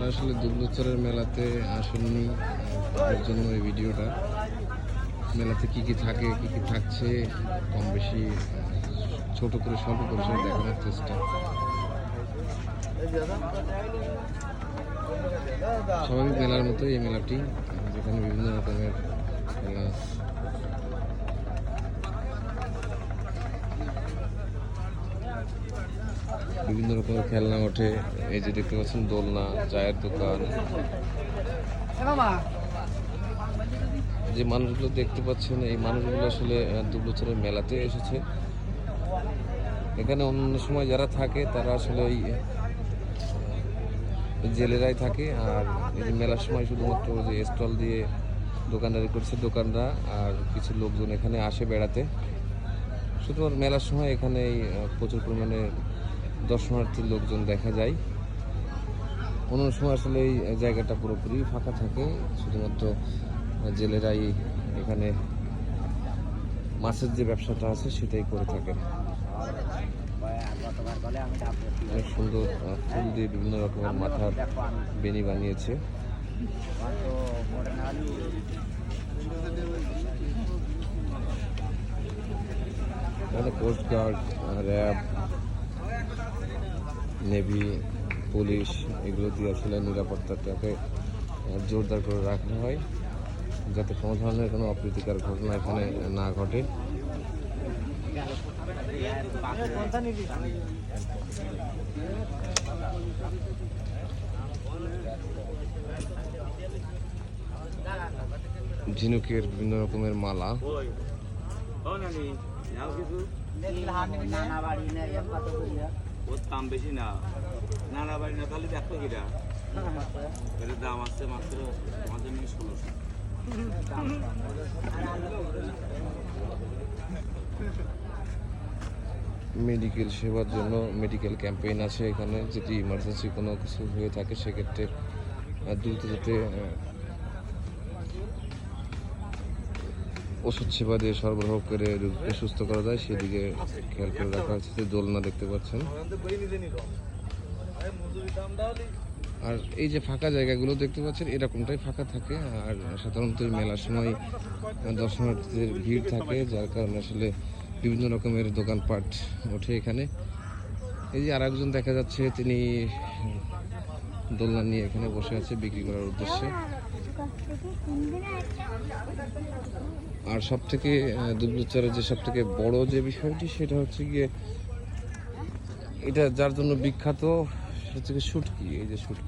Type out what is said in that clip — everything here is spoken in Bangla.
আসলে দুবলুচরের মেলাতে আসেননি, তার জন্য এই ভিডিওটা। মেলাতে কি কি থাকে, কি কি থাকছে, কম বেশি ছোট করে স্বল্প পরিসরে দেখানোর চেষ্টা। স্বাভাবিক মেলার মতোই এই মেলাটি, যেখানে বিভিন্ন রকমের খেলা, বিভিন্ন রকমের খেলনা ওঠে। এই যে দেখতে পাচ্ছেন দোলনা, চায়ের দোকান। যে মানুষগুলো দেখতে পাচ্ছেন, এই মানুষগুলো আসলে দুবলুচরের মেলাতে এসেছে। এখানে অন্য সময় যারা থাকে তারা আসলে ওই জেলেরাই থাকে, আর এই যে মেলার সময় শুধুমাত্র যে স্টল দিয়ে দোকানদারি করছে দোকানরা, আর কিছু লোকজন এখানে আসে বেড়াতে। শুধুমাত্র মেলার সময় এখানে প্রচুর পরিমাণে দর্শনার্থী লোকজন দেখা যায়। অন্য সময় আসলে এই জায়গাটা পুরোপুরি ফাঁকা থাকে, শুধুমাত্র জেলেরাই এখানে মাছের যে ব্যবসাটা আছে সেটাই করে থাকে। অনেক সুন্দর ফুল দিয়ে বিভিন্ন রকমের মাথার বেনি বানিয়েছে। এখানে কোস্টগার্ড, র্যাব, নেভি, পুলিশ এগুলো দিয়ে আসলে নিরাপত্তাটাকে জোরদার করে রাখা হয়, যাতে কোনো ধরনের কোনো অপ্রীতিকর ঘটনা এখানে না ঘটে। ঝিনুকের বিভিন্ন রকমের মালা, দাম বেশি না, নানা বাড়ি না, তাহলে দেখো কিরা এর দাম আছে মাত্র আমাদের নিয়ে 1600। মেডিকেল সেবার জন্য মেডিকেল ক্যাম্পেইন আছে এখানে, যদি ইমার্জেন্সি কোনো কিছু হয়ে থাকে সেক্ষেত্রে দ্রুত যাতে ওষুধ সেবা দিয়ে সরবরাহ করে রোগীকে সুস্থ করা যায় সেদিকে খেয়াল করে রাখা হচ্ছে। দোলনা দেখতে পাচ্ছেন। আর এই যে ফাঁকা জায়গাগুলো দেখতে পাচ্ছেন, এরকমটাই ফাঁকা থাকে। আর সাধারণত এই মেলার সময় দর্শনার্থীদের ভিড় থাকে, যার কারণে আসলে বিভিন্ন রকমের দোকানপাট ওঠে এখানে। এই যে আরেকজন দেখা যাচ্ছে, তিনি দোলনা নিয়ে এখানে বসে আছে বিক্রি করার উদ্দেশ্যে। আর সব থেকে দুবলুচরের যে সব থেকে বড় যে বিষয়টি, সেটা হচ্ছে গিয়ে এটা যার জন্য বিখ্যাত, সেটা হচ্ছে শুটকি। এই যে শুটকি।